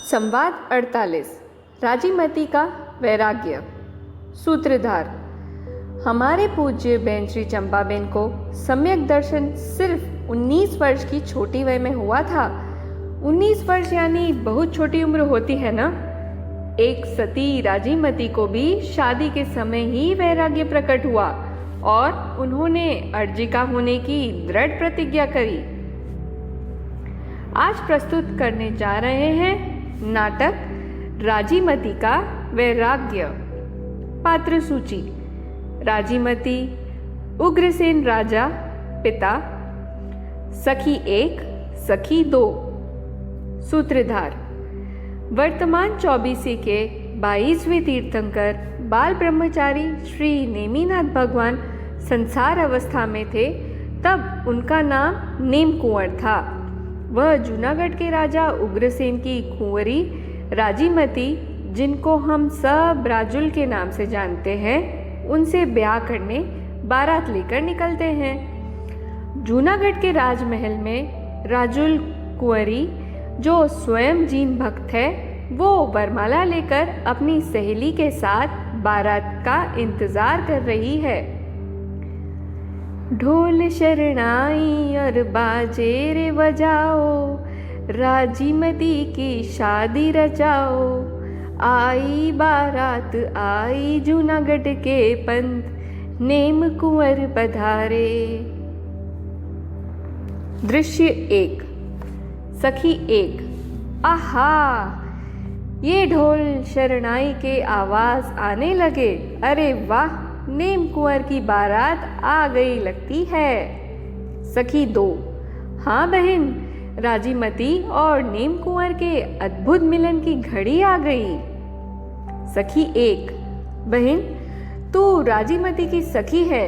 संवाद 48 राजीमती का वैराग्य। सूत्रधार। हमारे पूज्य बहन श्री चंपाबेन को सम्यक दर्शन सिर्फ 19 वर्ष की छोटी वय में हुआ था। 19 वर्ष यानी बहुत छोटी उम्र होती है ना। एक सती राजीमती को भी शादी के समय ही वैराग्य प्रकट हुआ और उन्होंने अर्जिका होने की दृढ़ प्रतिज्ञा करी। आज प्रस्तुत करने जा रहे हैं नाटक राजीमती का वैराग्य। पात्र सूची। राजीमती, उग्रसेन राजा पिता, सखी 1, सखी 2। सूत्रधार। वर्तमान 24 के 22वें तीर्थंकर बाल ब्रह्मचारी श्री नेमिनाथ भगवान संसार अवस्था में थे तब उनका नाम नेम कुंवर था। वह जूनागढ़ के राजा उग्रसेन की कुंवरी राजीमती, जिनको हम सब राजुल के नाम से जानते हैं, उनसे ब्याह करने बारात लेकर निकलते हैं। जूनागढ़ के राजमहल में राजुल कुंवरी, जो स्वयं जीन भक्त है, वो वरमाला लेकर अपनी सहेली के साथ बारात का इंतजार कर रही है। ढोल शरणाई और बाजे रे बजाओ, राजीमती की शादी रचाओ। आई बारात आई जूनागढ़ के पंत, नेम कुंवर पधारे। दृश्य 1। सखी 1। आहा, ये ढोल शरणाई के आवाज आने लगे। अरे वाह, नेम कुंवर की बारात आ गई लगती है। सखी 2। हाँ बहन, राजीमती और नेम कुंवर के अद्भुत मिलन की घड़ी आ गई। सखी 1। बहन, तू राजीमती की सखी है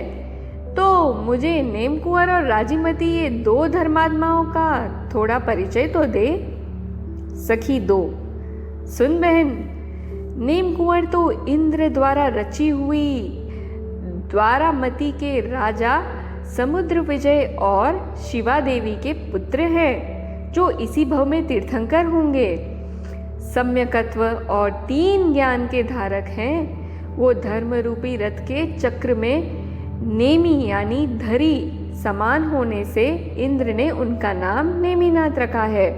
तो मुझे नेम कुंवर और राजीमती, ये 2 धर्मात्माओं का थोड़ा परिचय तो दे। सखी 2। सुन बहन, नेम कुंवर तो इंद्र द्वारा रची हुई द्वारामती के राजा समुद्र विजय और शिवा देवी के पुत्र हैं, जो इसी भव में तीर्थंकर होंगे। सम्यकत्व और 3 ज्ञान के धारक हैं। वो धर्म रूपी रथ के चक्र में नेमी यानी धरी समान होने से इंद्र ने उनका नाम नेमिनाथ रखा है।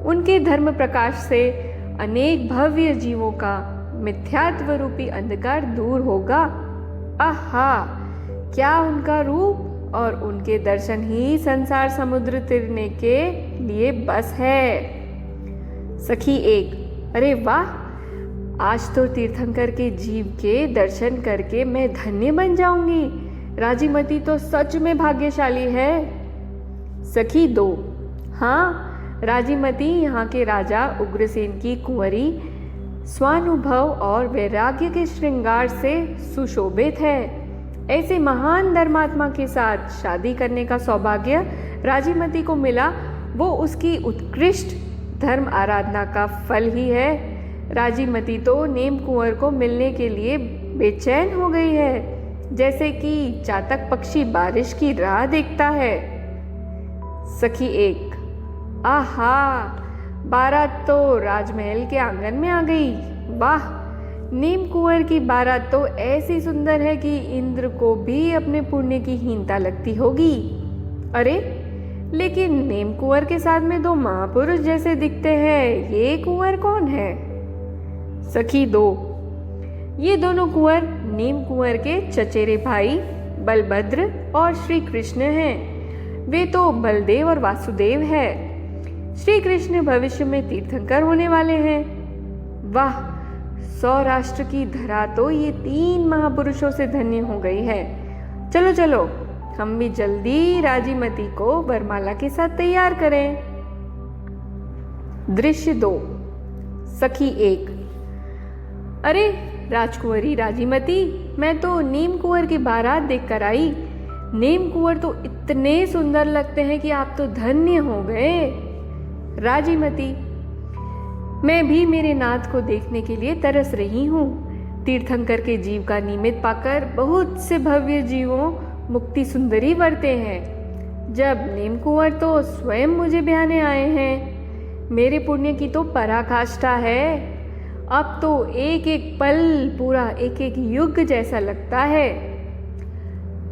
उनके धर्म प्रकाश से अनेक भव्य जीवों का मिथ्यात्व रूपी अंधकार दूर होगा। आहा, क्या उनका रूप और उनके दर्शन ही संसार समुद्र तिरने के लिए बस है। सखी 1। अरे वाह, आज तो तीर्थंकर के जीव के दर्शन करके मैं धन्य बन जाऊंगी। राजीमती तो सच में भाग्यशाली है। सखी 2। हाँ, राजीमती यहाँ के राजा उग्रसेन की कुंवरी स्वानुभव और वैराग्य के श्रृंगार से सुशोभित है। ऐसे महान धर्मात्मा के साथ शादी करने का सौभाग्य राजीमती को मिला, वो उसकी उत्कृष्ट धर्म आराधना का फल ही है। राजीमती तो नेम कुंवर को मिलने के लिए बेचैन हो गई है, जैसे कि चातक पक्षी बारिश की राह देखता है। सखी 1। आहा, बारात तो राजमहल के आंगन में आ गई। वाह, नेम कुंवर की बारात तो ऐसी सुंदर है कि इंद्र को भी अपने पुण्य की हीनता लगती होगी। अरे, लेकिन नेम कुंवर के साथ में 2 महापुरुष जैसे दिखते हैं, ये कुंवर कौन है। सखी 2। ये दोनों कुंवर नेम कुंवर के चचेरे भाई बलभद्र और श्री कृष्ण हैं। वे तो बलदेव और वासुदेव हैं। श्री कृष्ण भविष्य में तीर्थंकर होने वाले हैं। वाह, सौराष्ट्र की धरा तो ये 3 महापुरुषों से धन्य हो गई है। चलो चलो, हम भी जल्दी राजीमती को वरमाला के साथ तैयार करें। दृश्य 2। सखी 1। अरे राजकुंवरी राजीमती, मैं तो नेम कुंवर की बारात देख कर आई। नेम कुंवर तो इतने सुंदर लगते हैं कि आप तो धन्य हो गए। राजीमती, मैं भी मेरे नाथ को देखने के लिए तरस रही हूँ। तीर्थंकर के जीव का निमित्त पाकर बहुत से भव्य जीवों मुक्ति सुंदरी वर्ते हैं। जब नेम कुंवर तो स्वयं मुझे ब्याहने आए हैं। मेरे पुण्य की तो पराकाष्ठा है। अब तो एक एक पल पूरा एक एक युग जैसा लगता है।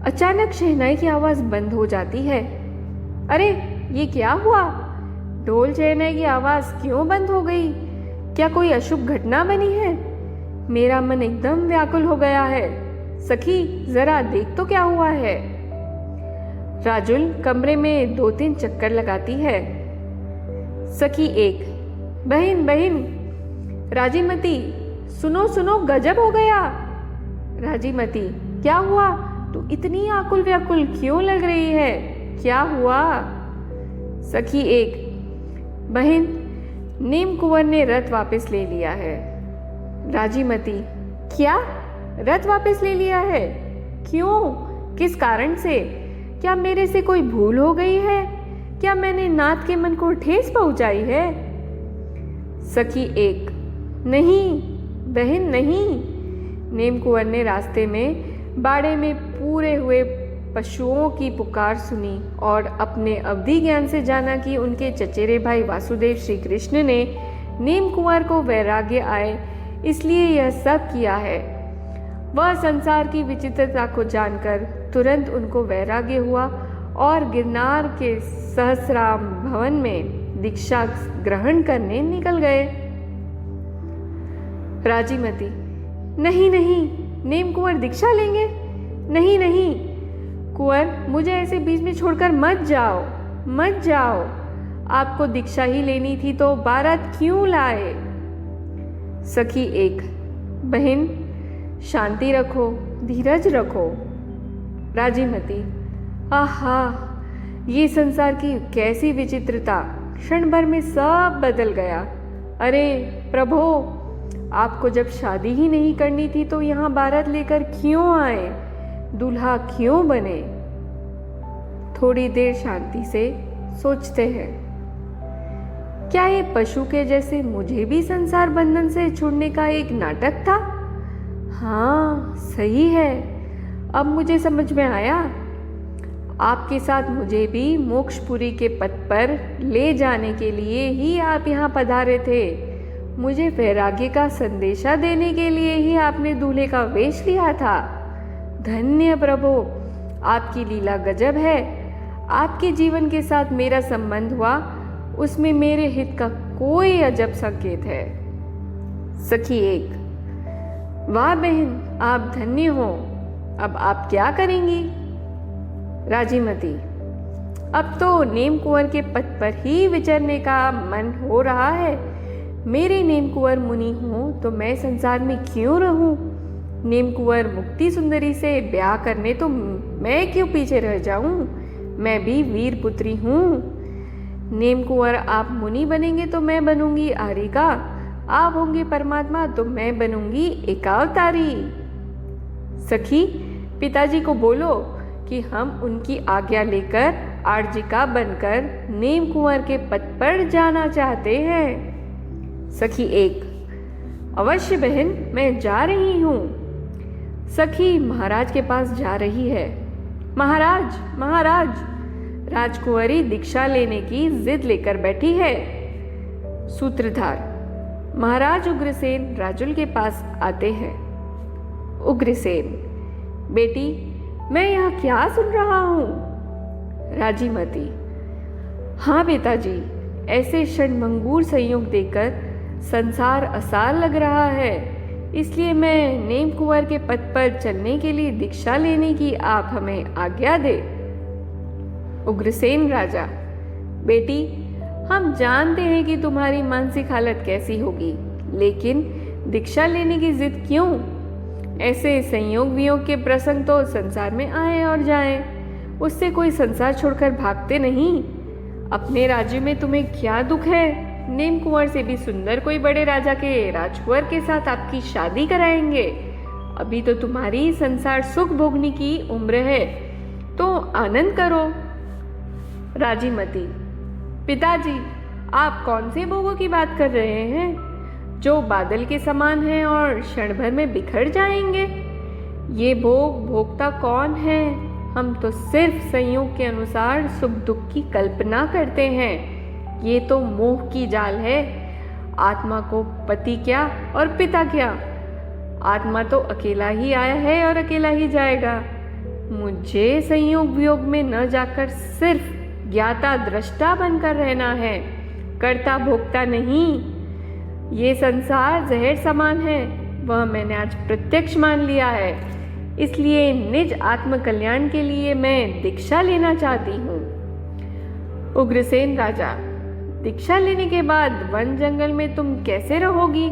अचानक शहनाई की आवाज बंद हो जाती है। अरे ये क्या हुआ? ढोल शहनाई की आवाज क्यों बंद हो गई? क्या कोई अशुभ घटना बनी है? मेरा मन एकदम व्याकुल हो गया है। सखी जरा देख तो क्या हुआ है। राजुल कमरे में 2-3 चक्कर लगाती है। सखी 1, बहन बहन। राजीमती, सुनो सुनो, गजब हो गया। राजीमती, क्या हुआ? तू इतनी आकुल व्याकुल क्यों लग रही है? क्या हुआ? सखी 1, बहन, नीम कुंवर ने रथ वापस ले लिया है। राजीमती, क्या? रथ वापस ले लिया है? क्यों? किस कारण से? क्या मेरे से कोई भूल हो गई है? क्या मैंने नाथ के मन को ठेस पहुंचाई है? सखी 1, नहीं बहन नहीं। नीम कुंवर ने रास्ते में बाड़े में पूरे हुए पशुओं की पुकार सुनी और अपने अवधि ज्ञान से जाना कि उनके चचेरे भाई वासुदेव श्री कृष्ण ने नीम कुंवर को वैराग्य आए इसलिए यह सब किया है। वह संसार की विचित्रता को जानकर तुरंत उनको वैराग्य हुआ और गिरनार के सहस्राम भवन में दीक्षा ग्रहण करने निकल गए। राजीमती, नहीं नहीं, नीम कुंवर दीक्षा लेंगे? नहीं नहीं कुंवर, मुझे ऐसे बीच में छोड़कर मत जाओ, मत जाओ। आपको दीक्षा ही लेनी थी तो बारात क्यों लाए? सखी 1, बहन शांति रखो, धीरज रखो। राजीमती, आहा, ये संसार की कैसी विचित्रता, क्षण भर में सब बदल गया। अरे प्रभो, आपको जब शादी ही नहीं करनी थी तो यहाँ बारात लेकर क्यों आए? दूल्हा क्यों बने? थोड़ी देर शांति से सोचते हैं। क्या ये पशु के जैसे मुझे भी संसार बंधन से छुड़ने का एक नाटक था? हाँ सही है, अब मुझे समझ में आया। आपके साथ मुझे भी मोक्षपुरी के पथ पर ले जाने के लिए ही आप यहाँ पधारे थे। मुझे वैराग्य का संदेशा देने के लिए ही आपने दूल्हे का वेश लिया था। धन्य प्रभु, आपकी लीला गजब है। आपके जीवन के साथ मेरा संबंध हुआ, उसमें मेरे हित का कोई अजब संकेत है। सखी 1, वाह बहन, आप धन्य हो। अब आप क्या करेंगी? राजीमती, अब तो नीम कुंवर के पथ पर ही विचरने का मन हो रहा है। मेरे नीम कुंवर मुनि हो तो मैं संसार में क्यों रहूं? नीम कुंवर मुक्ति सुंदरी से ब्याह करने तो मैं क्यों पीछे रह जाऊं? मैं भी वीर पुत्री हूँ। नीम कुंवर आप मुनि बनेंगे तो मैं बनूंगी आरिका, आप होंगे परमात्मा तो मैं बनूंगी एकावतारी। सखी, पिताजी को बोलो कि हम उनकी आज्ञा लेकर आर्जिका बनकर नीम कुंवर के पथ पर जाना चाहते हैं। सखी 1, अवश्य बहन, मैं जा रही हूँ। सखी महाराज के पास जा रही है। महाराज महाराज, राजकुंवरी दीक्षा लेने की जिद लेकर बैठी है। सूत्रधार, महाराज उग्रसेन राजुल के पास आते हैं। उग्रसेन, बेटी मैं यहाँ क्या सुन रहा हूँ? राजीमती, हाँ पिताजी, ऐसे क्षणभंगुर संयोग देकर संसार असार लग रहा है, इसलिए मैं नीम कुंवर के पथ पर चलने के लिए दीक्षा लेने की आप हमें आज्ञा दे। उग्रसेन राजा, बेटी हम जानते हैं कि तुम्हारी मानसिक हालत कैसी होगी, लेकिन दीक्षा लेने की जिद क्यों? ऐसे संयोग वियोग के प्रसंग तो संसार में आए और जाएं, उससे कोई संसार छोड़कर भागते नहीं। अपने राज्य में तुम्हें क्या दुख है? नीम कुंवर से भी सुंदर कोई बड़े राजा के राजकुंवर के साथ आपकी शादी कराएंगे। अभी तो तुम्हारी संसार सुख भोगने की उम्र है, तो आनंद करो। राजीमती, पिताजी आप कौन से भोगों की बात कर रहे हैं जो बादल के समान हैं और क्षण भर में बिखर जाएंगे? ये भोग भोगता कौन है? हम तो सिर्फ संयोग के अनुसार सुख दुख की कल्पना करते हैं। ये तो मोह की जाल है। आत्मा को पति क्या और पिता क्या। आत्मा तो अकेला ही आया है और अकेला ही जाएगा। मुझे संयोग वियोग में न जाकर सिर्फ ज्ञाता दृष्टा बनकर रहना है, कर्ता भोक्ता नहीं। ये संसार जहर समान है, वह मैंने आज प्रत्यक्ष मान लिया है। इसलिए निज आत्म कल्याण के लिए मैं दीक्षा लेना चाहती हूँ। उग्रसेन राजा, दीक्षा लेने के बाद वन जंगल में तुम कैसे रहोगी?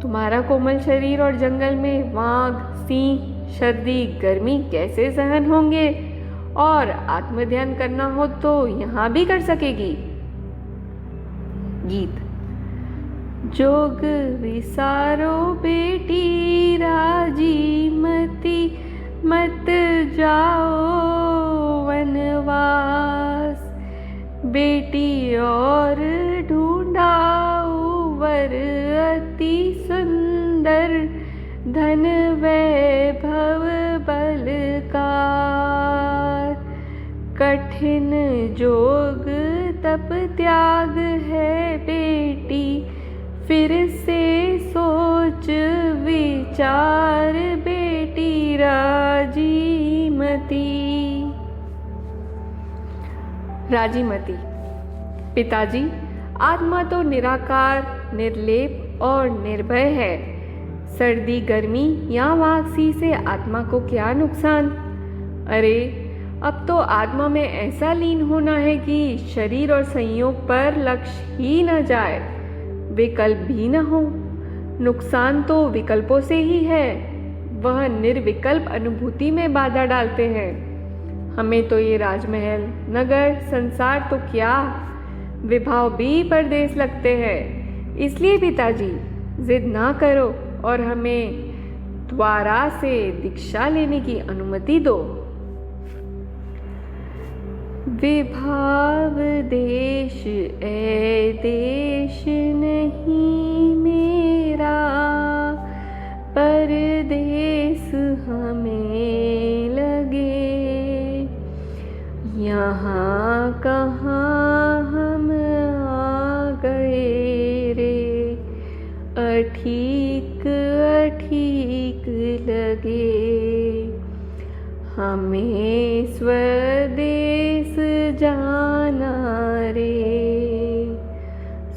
तुम्हारा कोमल शरीर और जंगल में वाघ, सिंह, सर्दी, गर्मी कैसे सहन होंगे? और आत्मध्यान करना हो तो यहाँ भी कर सकेगी। गीत। जोग विसारो बेटी राजी मती, मत जाओ वनवास। बेटी और ढूंढाओ वर अति सुंदर, धन वैभव बलकार। कठिन जोग तप त्याग है बेटी, फिर से सोच विचार बेटी राजीमती। राजीमती। पिताजी, आत्मा तो निराकार, निर्लेप और निर्भय है। सर्दी, गर्मी या वासी से आत्मा को क्या नुकसान? अरे, अब तो आत्मा में ऐसा लीन होना है कि शरीर और संयोग पर लक्ष्य ही न जाए, विकल्प भी न हो। नुकसान तो विकल्पों से ही है, वह निर्विकल्प अनुभूति में बाधा डालते हैं। हमें तो ये राजमहल, नगर, संसार तो क्या, विभाव भी परदेश लगते हैं। इसलिए पिताजी, जिद ना करो और हमें द्वारा से दीक्षा लेने की अनुमति दो। विभाव देश ए देश नहीं मेरा, परदेश हमें लगे। यहाँ कहाँ हम आ गए रे, अठीक अठीक लगे। हमें स्वदेश जाना रे,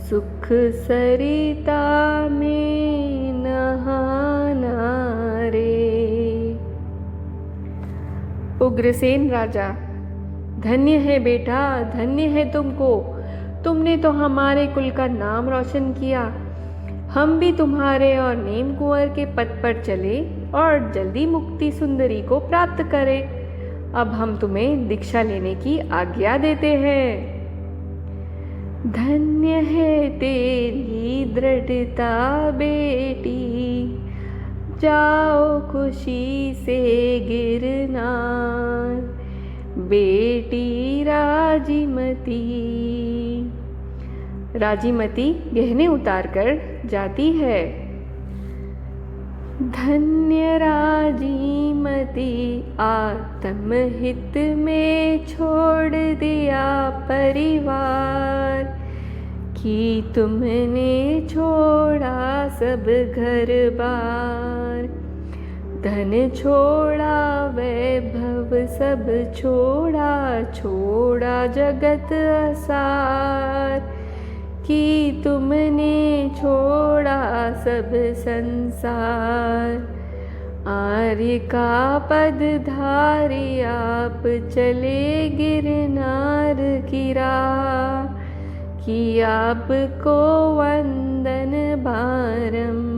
सुख सरिता में नहाना रे। उग्रसेन राजा, धन्य है बेटा, धन्य है तुमको। तुमने तो हमारे कुल का नाम रोशन किया। हम भी तुम्हारे और नेम कुंवर के पद पर चले और जल्दी मुक्ति सुंदरी को प्राप्त करें। अब हम तुम्हें दीक्षा लेने की आज्ञा देते हैं। धन्य है तेरी दृढ़ता बेटी, जाओ खुशी से गिरनार। बेटी राजीमती। राजीमती गहने उतार कर जाती है। धन्य राजीमती, आत्महित में छोड़ दिया परिवार। कि तुमने छोड़ा सब घर बार, धन छोड़ा वैभव सब छोड़ा, छोड़ा जगत असार। कि तुमने छोड़ा सब संसार। आर्य का पद धारी आप चले गिरनार की राह। कि आपको वंदन बारंबार।